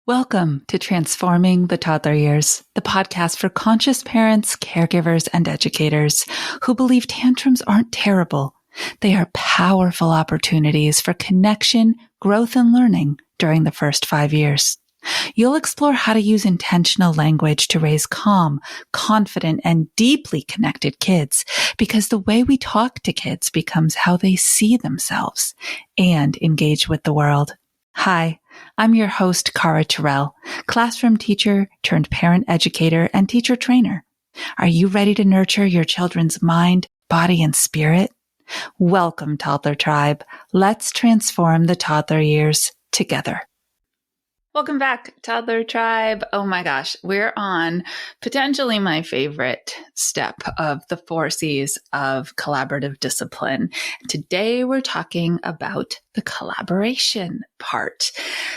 Welcome to Transforming the Toddler Years, the podcast for conscious parents, caregivers, and educators who believe tantrums aren't terrible. They are powerful opportunities for connection, growth, and learning during the first 5 years. You'll explore how to use intentional language to raise calm, confident, and deeply connected kids, because the way we talk to kids becomes how they see themselves and engage with the world. Hi, I'm your host, Cara Terrell, classroom teacher turned parent educator and teacher trainer. Are you ready to nurture your children's mind, body, and spirit? Welcome, Toddler Tribe. Let's transform the toddler years together. Welcome back, Toddler Tribe. Oh my gosh, we're on potentially my favorite step of the 4 C's of collaborative discipline. Today, we're talking about the collaboration part.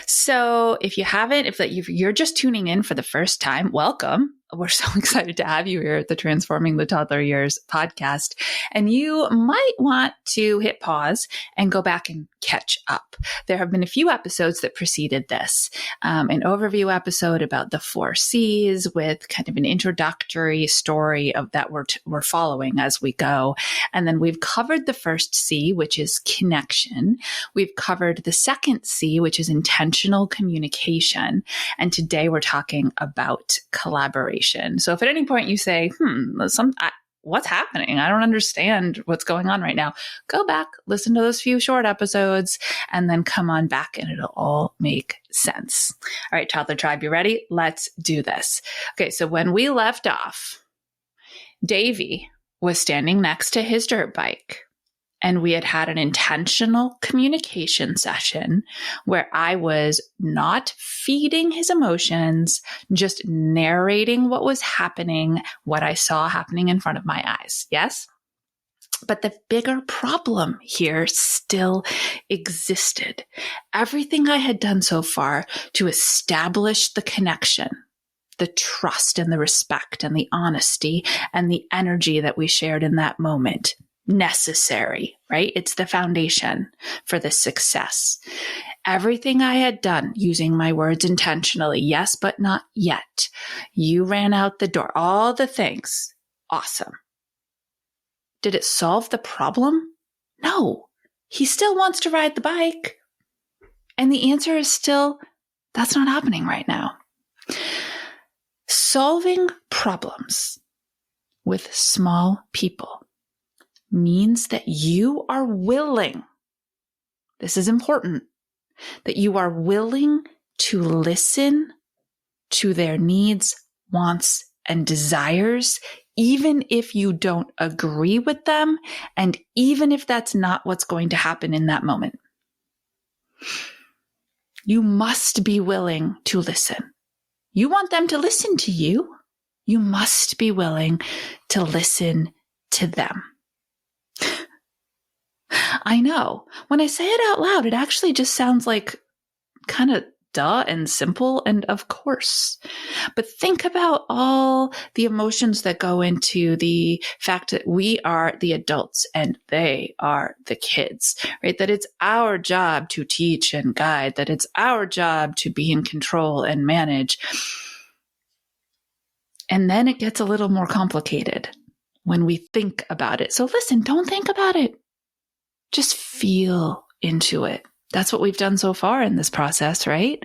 So if you're just tuning in for the first time, welcome. We're so excited to have you here at the Transforming the Toddler Years podcast. And you might want to hit pause and go back and catch up. There have been a few episodes that preceded this. An overview episode about the 4 C's with kind of an introductory story of that we're following as we go. And then we've covered the first C, which is connection. We've covered the second C, which is intentional communication. And today we're talking about collaboration. So if at any point you say, what's happening? I don't understand what's going on right now. Go back, listen to those few short episodes, and then come on back and it'll all make sense. All right, Toddler Tribe, you ready? Let's do this. Okay, so when we left off, Davey was standing next to his dirt bike. And we had an intentional communication session where I was not feeding his emotions, just narrating what was happening, what I saw happening in front of my eyes. Yes? But the bigger problem here still existed. Everything I had done so far to establish the connection, the trust and the respect and the honesty and the energy that we shared in that moment, necessary, right? It's the foundation for the success. Everything I had done using my words intentionally, yes, but not yet. You ran out the door, all the things. Awesome. Did it solve the problem? No. He still wants to ride the bike. And the answer is still, that's not happening right now. Solving problems with small people means that you are willing, this is important, that you are willing to listen to their needs, wants, and desires, even if you don't agree with them, and even if that's not what's going to happen in that moment. You must be willing to listen. You want them to listen to you. You must be willing to listen to them. I know. When I say it out loud, it actually just sounds like kind of duh and simple and of course. But think about all the emotions that go into the fact that we are the adults and they are the kids, right? That it's our job to teach and guide, that it's our job to be in control and manage. And then it gets a little more complicated when we think about it. So listen, don't think about it. Just feel into it. That's what we've done so far in this process, right?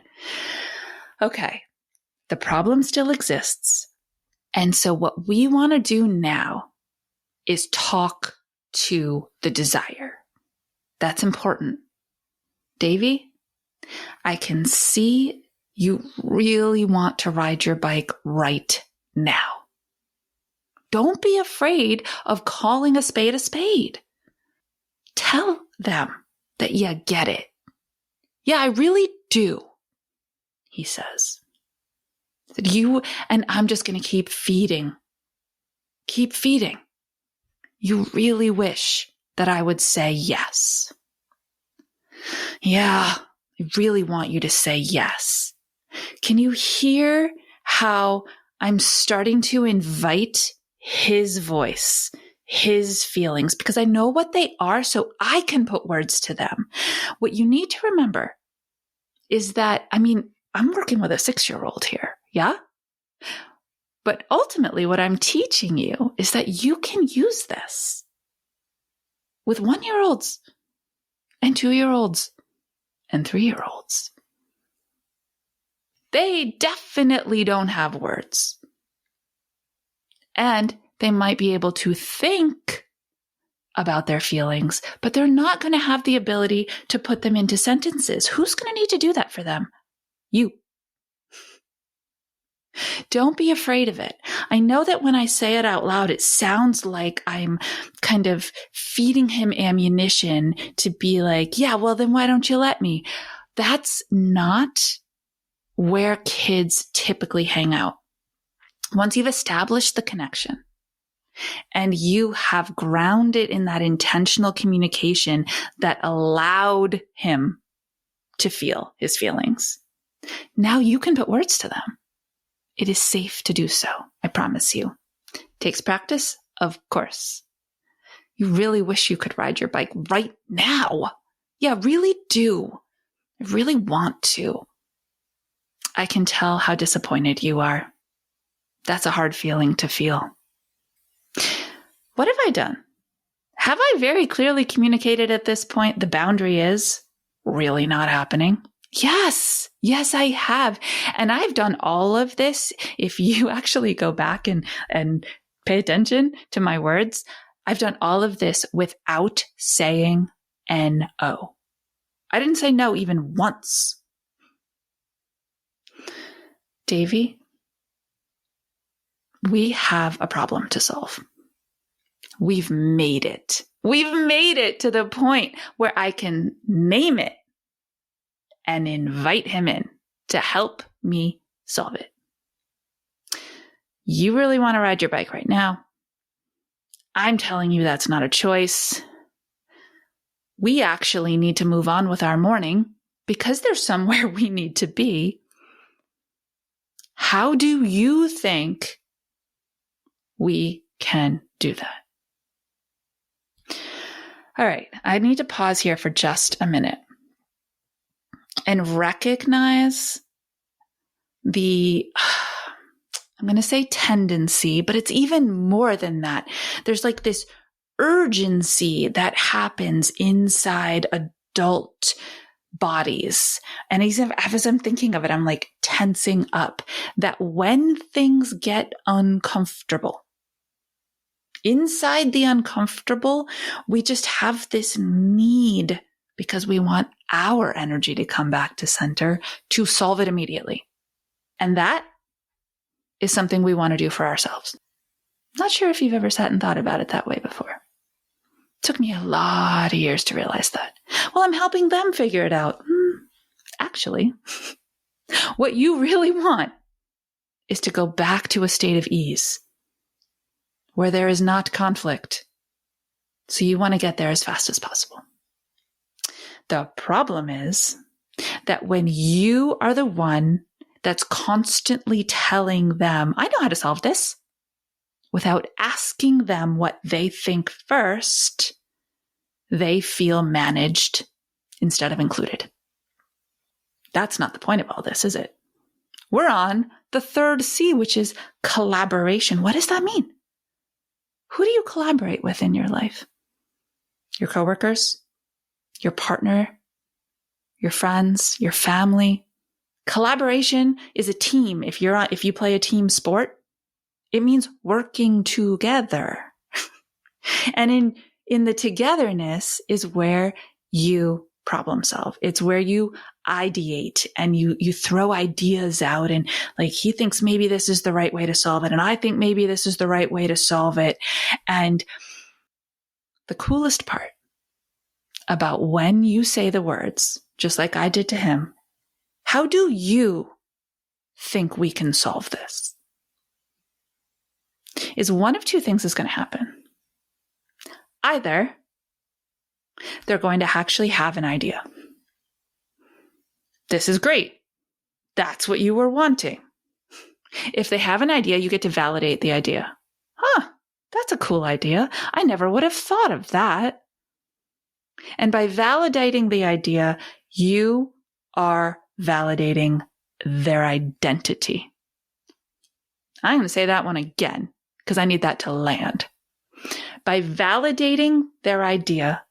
Okay, the problem still exists. And so what we want to do now is talk to the desire. That's important. Davey, I can see you really want to ride your bike right now. Don't be afraid of calling a spade a spade. Tell them that you get it. Yeah, I really do, he says. That you and I'm just going to keep feeding. Keep feeding. You really wish that I would say yes. Yeah, I really want you to say yes. Can you hear how I'm starting to invite his voice, his feelings, because I know what they are, so I can put words to them. What you need to remember is that, I'm working with a 6-year-old here. Yeah. But ultimately, what I'm teaching you is that you can use this with 1-year-olds and 2-year-olds and 3-year-olds. They definitely don't have words. And they might be able to think about their feelings, but they're not going to have the ability to put them into sentences. Who's going to need to do that for them? You. Don't be afraid of it. I know that when I say it out loud, it sounds like I'm kind of feeding him ammunition to be like, yeah, well, then why don't you let me? That's not where kids typically hang out. Once you've established the connection and you have grounded in that intentional communication that allowed him to feel his feelings, now you can put words to them. It is safe to do so. I promise you. Takes practice, of course. You really wish you could ride your bike right now. Yeah, really do. I really want to. I can tell how disappointed you are. That's a hard feeling to feel. What have I done? Have I very clearly communicated at this point the boundary is really not happening? Yes, I have. And I've done all of this. If you actually go back and pay attention to my words, I've done all of this without saying no. I didn't say no even once. Davy, we have a problem to solve. We've made it. We've made it to the point where I can name it and invite him in to help me solve it. You really want to ride your bike right now. I'm telling you that's not a choice. We actually need to move on with our morning because there's somewhere we need to be. How do you think we can do that? All right, I need to pause here for just a minute and recognize the, I'm going to say tendency, but it's even more than that. There's like this urgency that happens inside adult bodies. And as I'm thinking of it, I'm like tensing up that when things get uncomfortable, inside the uncomfortable, we just have this need because we want our energy to come back to center to solve it immediately. And that is something we want to do for ourselves. Not sure if you've ever sat and thought about it that way before. It took me a lot of years to realize that. Well, I'm helping them figure it out. Actually, what you really want is to go back to a state of ease where there is not conflict. So you want to get there as fast as possible. The problem is that when you are the one that's constantly telling them, I know how to solve this, without asking them what they think first, they feel managed instead of included. That's not the point of all this, is it? We're on the third C, which is collaboration. What does that mean? Who do you collaborate with in your life? Your coworkers, your partner, your friends, your family. Collaboration is a team. If you play a team sport, it means working together. And in the togetherness is where you problem solve. It's where you ideate and you throw ideas out, and like, he thinks maybe this is the right way to solve it, and I think maybe this is the right way to solve it. And the coolest part about when you say the words, just like I did to him, how do you think we can solve this? Is one of two things is going to happen. Either they're going to actually have an idea. This is great. That's what you were wanting. If they have an idea, you get to validate the idea. That's a cool idea. I never would have thought of that. And by validating the idea, you are validating their identity. I'm going to say that one again because I need that to land. By validating their idea,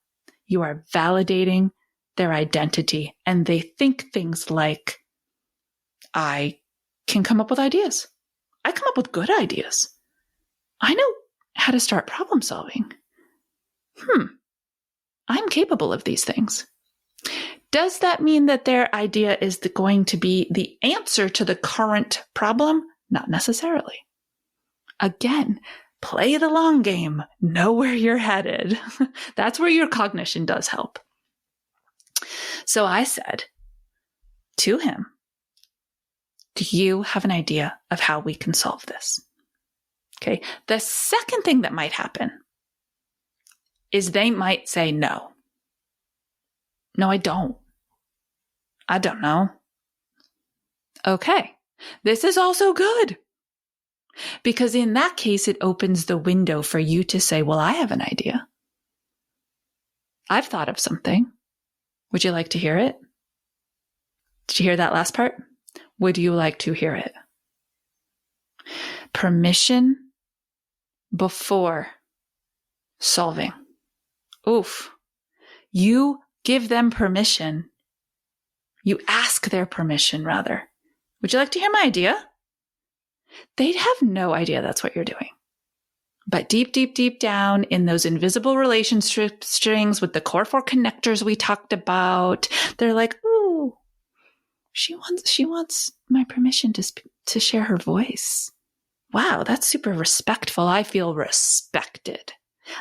you are validating their identity, and they think things like, I can come up with ideas. I come up with good ideas. I know how to start problem solving. I'm capable of these things. Does that mean that their idea is going to be the answer to the current problem? Not necessarily. Again, play the long game. Know where you're headed. That's where your cognition does help. So I said to him, do you have an idea of how we can solve this? Okay. The second thing that might happen is they might say no. No, I don't. I don't know. Okay. This is also good. Because in that case, it opens the window for you to say, well, I have an idea. I've thought of something. Would you like to hear it? Did you hear that last part? Would you like to hear it? Permission before solving. Oof. You give them permission. You ask their permission, rather. Would you like to hear my idea? They'd have no idea that's what you're doing. But deep, deep, deep down in those invisible relationship strings with the core 4 connectors we talked about, they're like, ooh, she wants my permission to share her voice. Wow, that's super respectful. I feel respected.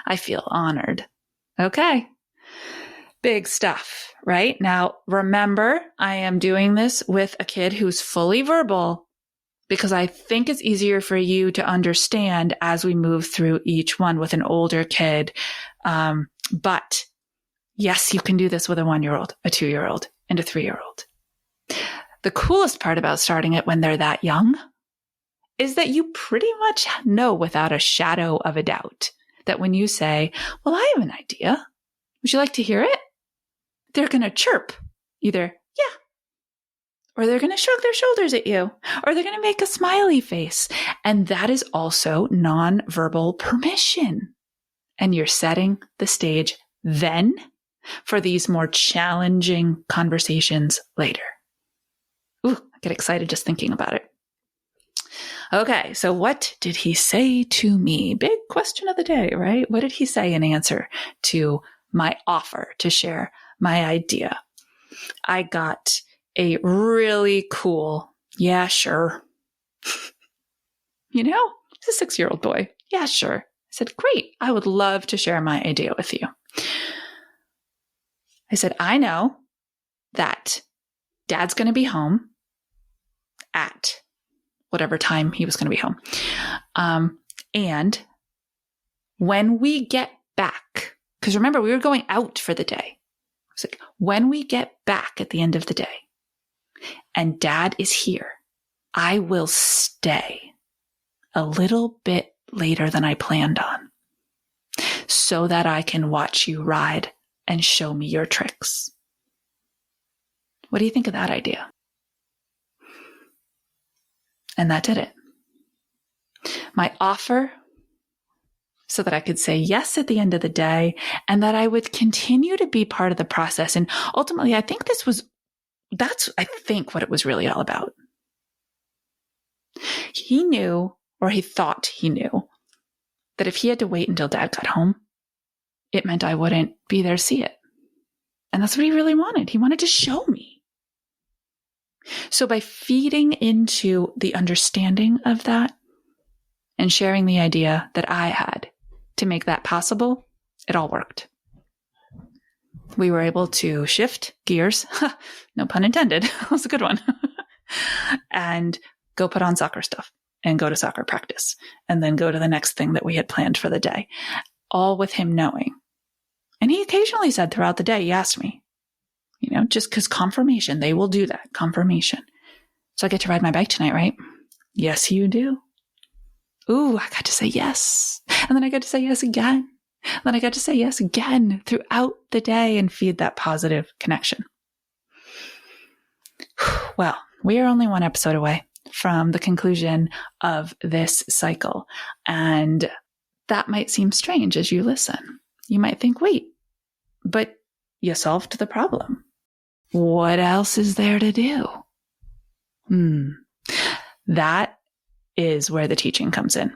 I feel honored. Okay. Big stuff, right? Now, remember, I am doing this with a kid who's fully verbal because I think it's easier for you to understand as we move through each one with an older kid. But yes, you can do this with a 1-year-old, a 2-year-old, and a 3-year-old. The coolest part about starting it when they're that young is that you pretty much know without a shadow of a doubt that when you say, well, I have an idea. Would you like to hear it? They're going to chirp either, yeah, or they're going to shrug their shoulders at you, or they're going to make a smiley face. And that is also nonverbal permission. And you're setting the stage then for these more challenging conversations later. Ooh, I get excited just thinking about it. Okay, so what did he say to me? Big question of the day, right? What did he say in answer to my offer to share my idea? I got a really cool, yeah, sure. He's a 6-year-old boy. Yeah, sure. I said, great. I would love to share my idea with you. I said, I know that Dad's going to be home at whatever time he was going to be home. And when we get back, because remember, we were going out for the day. I was like, when we get back at the end of the day and Dad is here, I will stay a little bit later than I planned on so that I can watch you ride and show me your tricks. What do you think of that idea? And that did it. My offer so that I could say yes at the end of the day and that I would continue to be part of the process. And ultimately, I think that's what it was really all about. He knew, or he thought he knew, that if he had to wait until Dad got home, it meant I wouldn't be there to see it. And that's what he really wanted. He wanted to show me. So by feeding into the understanding of that and sharing the idea that I had to make that possible, it all worked. We were able to shift gears, no pun intended, that was a good one, and go put on soccer stuff and go to soccer practice and then go to the next thing that we had planned for the day, all with him knowing. And he occasionally said throughout the day, he asked me, just because confirmation, they will do that, confirmation. So I get to ride my bike tonight, right? Yes, you do. Ooh, I got to say yes. And then I got to say yes again. And then I got to say yes again throughout the day and feed that positive connection. Well, We are only one episode away from the conclusion of this cycle. And that might seem strange as you listen. You might think, wait, but you solved the problem. What else is there to do? That is where the teaching comes in.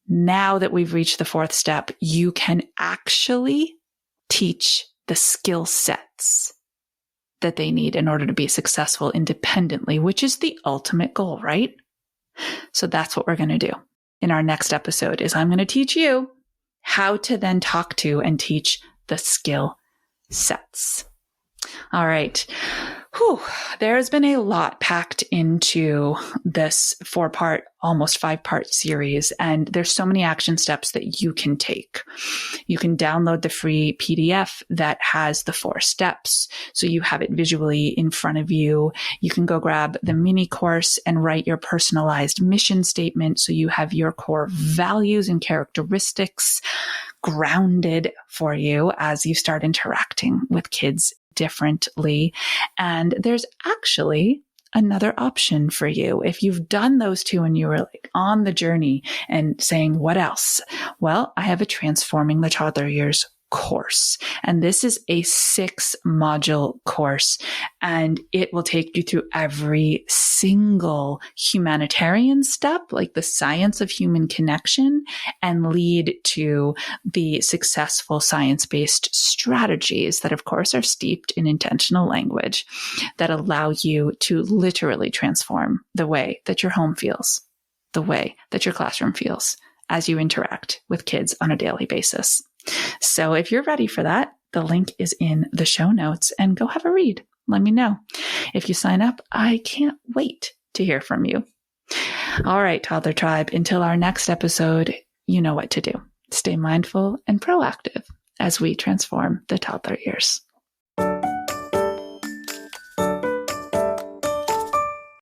Now that we've reached the fourth step, you can actually teach the skill sets that they need in order to be successful independently, which is the ultimate goal, right? So that's what we're going to do in our next episode is I'm going to teach you how to then talk to and teach the skill sets. All right. There's been a lot packed into this 4-part, almost 5-part series, and there's so many action steps that you can take. You can download the free PDF that has the 4 steps, so you have it visually in front of you. You can go grab the mini course and write your personalized mission statement, so you have your core values and characteristics grounded for you as you start interacting with kids differently. And there's actually another option for you. If you've done those 2 and you were like on the journey and saying, what else? Well, I have a Transforming the Toddler Years course. And this is a 6-module course, and it will take you through every single humanitarian step, like the science of human connection, and lead to the successful science-based strategies that, of course, are steeped in intentional language that allow you to literally transform the way that your home feels, the way that your classroom feels as you interact with kids on a daily basis. So if you're ready for that, the link is in the show notes, and go have a read. Let me know. If you sign up, I can't wait to hear from you. All right, Toddler Tribe, until our next episode, you know what to do. Stay mindful and proactive as we transform the toddler years.